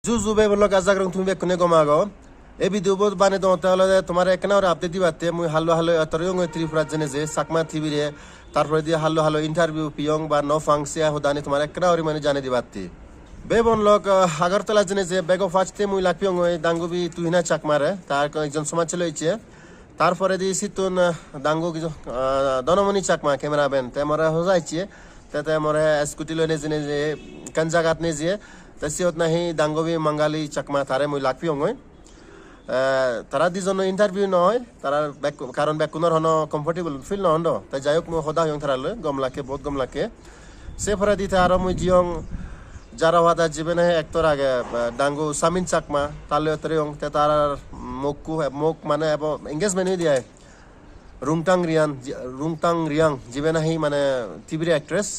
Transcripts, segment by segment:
Juzu be bolo gaza grong tumbe kune gomago. E video bot bane do tawle tomar ekna or update dibatte mui hallo atoriong tripura jeneze sakma tv re tarpore দিয়ে hallo interview পিয়ং বা no fangsia hodani tomar ekna ori mane jane dibatte Bevon লোক আগরতলা জেনেছে বেগো ফাচতে মুই লাপিয়ং ওই দাঙ্গুবি তুহিনা চাকমারে তার একজন সমাজ ছিল ইচ্ছে তারপরে দি সিতুন দাঙ্গু দনমনি চাকমা ক্যামেরাম্যান তে মরা হজাইছে তে মরা স্কুটি লইনে জেনে যে কোন জায়গাত নে যে তসিয়ত নাহি দাঙ্গুবি মাঙ্গালি চাকমা তারে মুই লাপিয়ং ওই তারা দুজন ইন্টারভিউ নয় তারা কারণ বেকুনর হন কমফর্টেবল ফিল নহন্দ তাই যাইক মুই হদা হইং তারালে গমলাকে বহুত গমলাকে সে ফরা দিতে আর মুই জিয়ং যারা ওয়াদা জীবনে একটর আগে ডাঙ্গু সামিন চাকমা তালে তরিয়ং তে তার মুখ মানে এঙ্গেজমেন্ট হয়ে দিয়ে রুংটাং রিয়াং জীবনে হি মানে টিভির অ্যাক্ট্রেস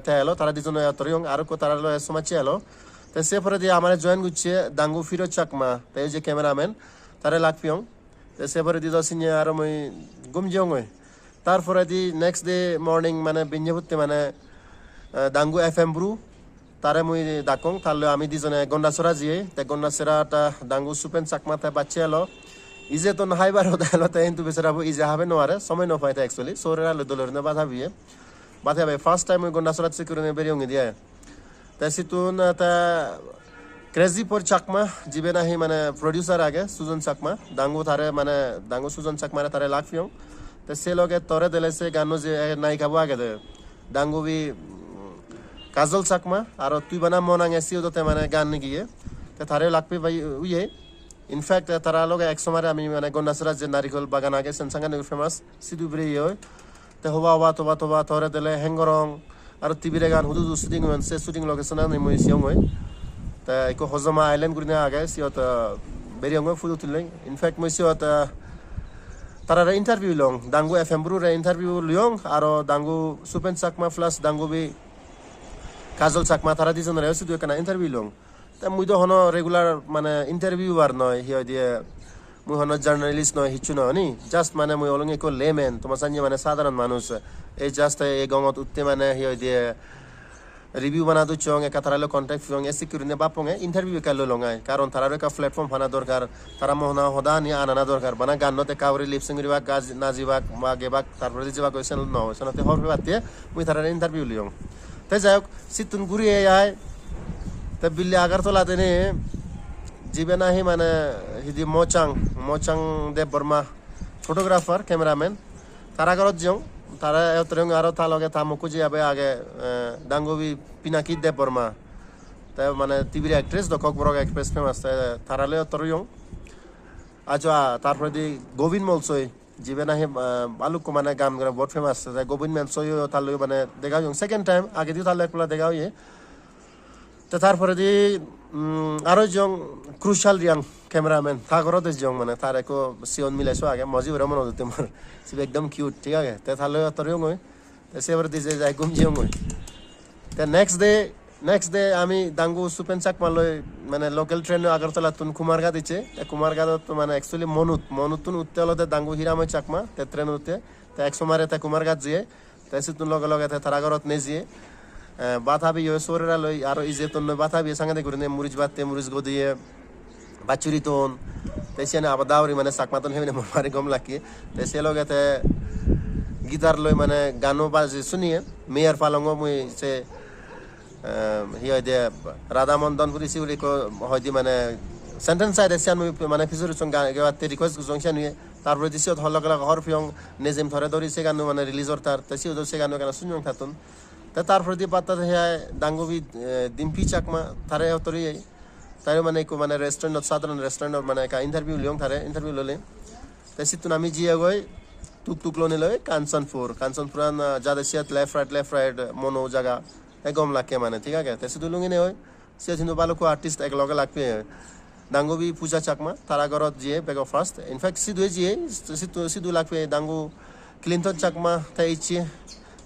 তে এলো তারা দুজন তরিয়ং আর কো তারা সমাজে এলো তে সে পরে দিয়ে আমার জয়েন গুচ্ছে ডাঙ্গু ফিরো চাকমা তাই যে ক্যামেরাম্যান তারে লাগপিয়ং তে সে পরে দিয়ে সিনে আর মই গুম জিয়ং ওই তারপরে দি নেক্সট ডে মর্নিং মানে বিঞ্জে হতে মানে ডাঙ্গু এফএম ব্রু তারে মুই ডাকং তাহলে আমি দুজনে গন্ডাছড়া জিয়ে তে গন্ডাছড়াটা ডাঙ্গু সুপেন চাকমাতে বাচ্চা এলো ইজে তো নাহাইবার হতে এলো তাই কিন্তু বেচারাবো ইজে হবে নোয়ারে সময় নফাইতে অ্যাকচুয়ালি সোরে আলো দলের বাধা বিয়ে ফার্স্ট টাইম ওই গন্ডাছড়া চিকুরে বেরিয়ে দিয়ে তাই সিতুন তা ক্রেজি পর চাকমা জিবে নাহি মানে প্রডিউসার আগে সুজন চাকমা ডাঙ্গু তারে মানে ডাঙ্গু সুজন চাকমারে তারে লাগফিয়ং তে সে লগে তরে দিলে সে গানো যে নায়িকাবো আগে দে ডাঙ্গু বি কাজল চাকমা আর তুই বানা মনাং এসি ওদতে মানে গান গিয়ে তে তারে লাগবে ভাই উইয়ে ইনফ্যাক্ট তারা লগে এক সময় আমি মানে গন্ডাছড়া যে নারিকল বাগান আগে সেনসাঙ্গানে ফেমাস সিদুবরে ইয়ে তে হবা তরে দিলে হেঙ্গরং আর টিভিরে গান হুদু শুটিং হন সে শুটিং লোকেশন আমি মই সিয়ং হই তা ইকো হজমা আইল্যান্ড গুরিনা আগে সিয়ত বেরিয়ং ফুদু তুললেন ইনফ্যাক্ট মই সিয়ত তারা ইন্টারভিউ লং ডাঙ্গু এফএম ব্রু রে ইন্টারভিউ লিয়ং আর ডাঙ্গু সুপেন চাকমা প্লাস ডাঙ্গু বি কাজল চাকমা তারা দুজন রেসি দুই কানা ইন্টারভিউ লং তা মুই তো হনো রেগুলার মানে ইন্টারভিউয়ার নয় হিয় দিয়ে মুই হনো জার্নালিস্ট নয় হিচু নয় নি জাস্ট মানে মুই অলঙ্গে কো লেমেন তোমার সাঞ্জে মানে সাধারণ মানুষ এই জাস্ট এই গঙত উঠতে মানে হিয় দিয়ে রিভিউ বানা দু চং একা তারালো কন্ট্যাক্ট ফিয়ং এসি কুরিনে বাপঙে ইন্টারভিউ কালো লঙ্গায় কারণ তারার একটা প্ল্যাটফর্ম ফানা দরকার তারা মহনা হদা নিয়ে আনানা দরকার বানা গানতে কাউরি লিপসিং রিবাক গাজ নাজিবাক মা গেবাক তারপরে যাবাক হইছেন ন হইছেনতে হরবে বাতিয়ে মুই তারার ইন্টারভিউ লিয়ং তাই যাই হোক সিতুন ঘুরিয়ে আয় তা বিল্লি আগারতলা তেনে জিবে নাহি মানে হিদি মোচাং দেব বর্মা ফটোগ্রাফার ক্যামেরাম্যান তারা ঘরত যাও তারা এতরং আরো তা লগে তা মুকু যাবে আগে ডাঙ্গবি পিনাকি দেব বর্মা তাই মানে টিভির অ্যাক্ট্রেস দকক বড় এক্সপ্রেস ফেমাস তারালে তরয়ং আজ তারপরে দি গোবিন্দ মলসই জিবে নাহি আলুক মানে গান করে বহুত ফেমাস গোবিন্দ মলসই তার মানে দেখা সেকেন্ড টাইম আগে দিয়ে তাহলে একলা দেখা হইয়ে তো তারপরে দি আরো জং ক্রুশাল রিয়াং ক্যামেরাম্যান তা ঘরতে জং মানে তার একো সিয়ন মিলাইছো আগে মজি ওরা মনে হতো তোমার সে একদম কিউট ঠিক আছে তে তাহলে তরিয়ং হই সে এবার দিছে যাই ঘুম জিয়ং হই তে নেক্সট ডে আমি ডাঙ্গু সুপেন চাকমা লই মানে লোকাল ট্রেন আগরতলা তুন কুমারগা দিছে কুমারগা তো মানে অ্যাকচুয়ালি মনুতুন উঠতে হলতে ডাঙ্গু হিরাময় চাকমা তে ট্রেন উঠতে তে এক সময় তে কুমারগা জিয়ে তে সিতুন লগে তারা ঘরত নে জিয়ে বাথাবি সোরেরা লই আর ইজে তন বাথাবি সাঙ্গাতে করে মুরিজ বাতে মুরিজ গদিয়ে বাচুরি তন তেসে না আবার দাওরি মানে চাকমাতন হেমনে মারি গম লাকি তেসে লগেতে গিটার লই মানে গানো বাজে শুনিয়ে মেয়ার পালঙ্গ মুই সে হিয় দে রাধা মন্দন পুরিসি বলি হয়দি মানে সেন্টেন্স সাইড এসে আমি মানে ফিজুর সং গাতে রিকোয়েস্ট জংশন নিয়ে তারপরে দিছে হলক হর ফিয়ং নেজেম ধরে ধরি সে গানো মানে রিলিজর তার তেসি সে গানো কেন শুনং থাতুন তা তারপরে দিয়ে পাতা হে ডাঙ্গুবি ডিম্পি চাকমা তারে তরি তারে মানে মানে রেস্টুরেন্ট সাধারণ রেস্টুরেন্ট মানে ইন্টারভিউ লিয়ং তারে ইন্টারভিউ ললে তাই সিতুন আমি জিয়ে গই টুকটুক লোনে লয় কাঞ্চনপুর যাদের সিয়াত লেফট রাইট মনো জায়গা একদম লাগে মানে ঠিক আছে তাই সিধু লুঙ্গি নে হয় সে কিন্তু ভালো আর্টিস্ট এক লগে লাগবে ডাঙ্গুবি পূজা চাকমা তারা ঘরত জিয়ে বেগ ফার্স্ট ইনফ্যাক্ট সিধুয়ে জিয়ে সিধু লাগবে ডাঙ্গু ক্লিন্টন চাকমা তাই ইচ্ছে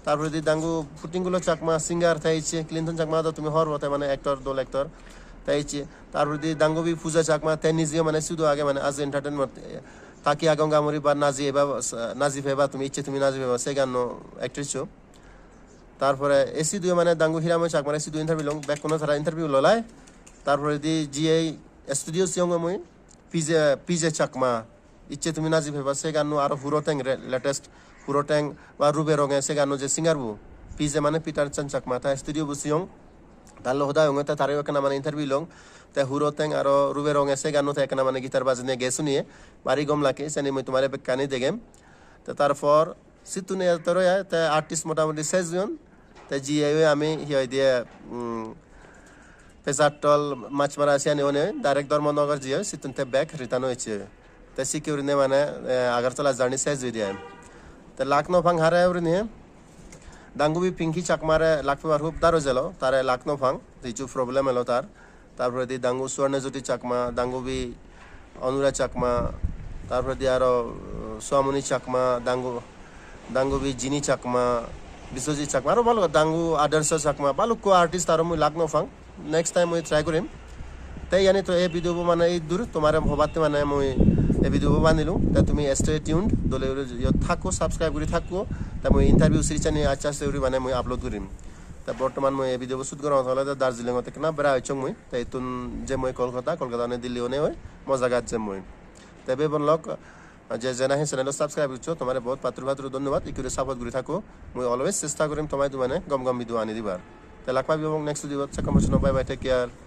তারপরে দি ডাঙ্গু ফুটিংগুলো চাকমা সিঙ্গার তাইছে ক্লিন্টন চাকমা তো তুমি হর হতে মানে দোল অ্যাক্টর তাইছে তারপরে দি ডাঙ্গুবি পূজা চাকমা তাই নিজে মানে শুধু আগে মানে আজ এন্টারটেনমেন্ট তাকি আগঙ্গামরি বা নাজিব হেবা তুমি ইচ্ছে তুমি নাজিব হেবা সে গান অ্যাক্ট্রেস তারপরে এসি দুই মানে ডাঙ্গু হিরাময় চাকমা এসি দুই ইন্টারভিউ লং ব্যাক কোনো তারা ইন্টারভিউ ললায় তারপরে দি জিএ স্টুডিও সিয়ং মই পিজে পিজে চাকমা ইচ্ছে তুমি নাজি ভেবা সে গানো আর হুরো ট্যাং লেটেস্ট হুরো ট্যাং বা রুবে রঙে সে গানো যে সিঙ্গার বু পিজে মানে পিটার চান চাকমা তা স্টুডিও বু সিয়ং তার হোদা হঙে তা তারে এখানে মানে ইন্টারভিউ লং তা হুরো ট্যাং আর রুবে রঙে সে গানো তা এখানে মানে গিটার বাজনে গে শুনিয়ে বাড়ি গম লাকে সেনি মই তোমারে কানি দেগেম তা তারপর সিতুনে তরে তা আর্টিস্ট মোটামুটি 6 জন তা জিএ আমি হিয় দিয়ে পেজারটল মাছমারা আসিয়ানি ওনে ডাইরেক্ট ধর্মনগর জিও সিতুনতে ব্যাক রিটার্ন হয়েছে তে সিকিউরিনে মানে আগারতলা জার্নি সাইজ হয়ে দিয়ে তে লাকনো ফাং হারে নিয়ে দাঙ্গুবি পিঙ্কি চাকমারে লাকফেবার হুপ দারো জেলো তারে লাকনো ফাং কিছু প্রবলেম এলো তারপরে দি দাঙ্গু সুবর্ণজ্যোতি চাকমা দাঙ্গুবি অনুরা চাকমা তারপরে দি আরো সোয়ামনি চাকমা দাঙ্গুবি জিনি চাকমা বিশ্বজিৎ চাকমা আরো ভালো দাঙ্গু আদর্শ চাকমা ভালো কো আর্টিস্ট আর মই লাকনো ফাং নেক্সট টাইম মই ট্রাই করিম তাই জানি তো এই ভিডিও মানে এই দূর তোমার হবাতে মানে মই এই ভিডিও বানিলো তা তুমি স্টে টিউনড দলে থাকো সাবস্ক্রাইব করে থাকো তা মই ইন্টারভিউ সিরিজ আনি আচ্ছা আস্তে করে মানে মই আপলোড করিম তা বর্তমান মই এই ভিডিও শুট করা হলে দার্জিলিং হতে কেনা বেড়া হইছ মই তাই তুন যে মই কলকাতা নে দিল্লি হনে হয় মজা গাছ যে মই তাই বেবন লোক যে জেনাহি চ্যানেল সাবস্ক্রাইব করছো তোমার বহুত পাত্র ধন্যবাদ ইকুরে সাপোর্ট করে থাকো মই অলওয়েজ চেষ্টা করিম তোমায় মানে গম ভিডিও আনি দিবার তা লাখপা বিবং next video check bye bye take care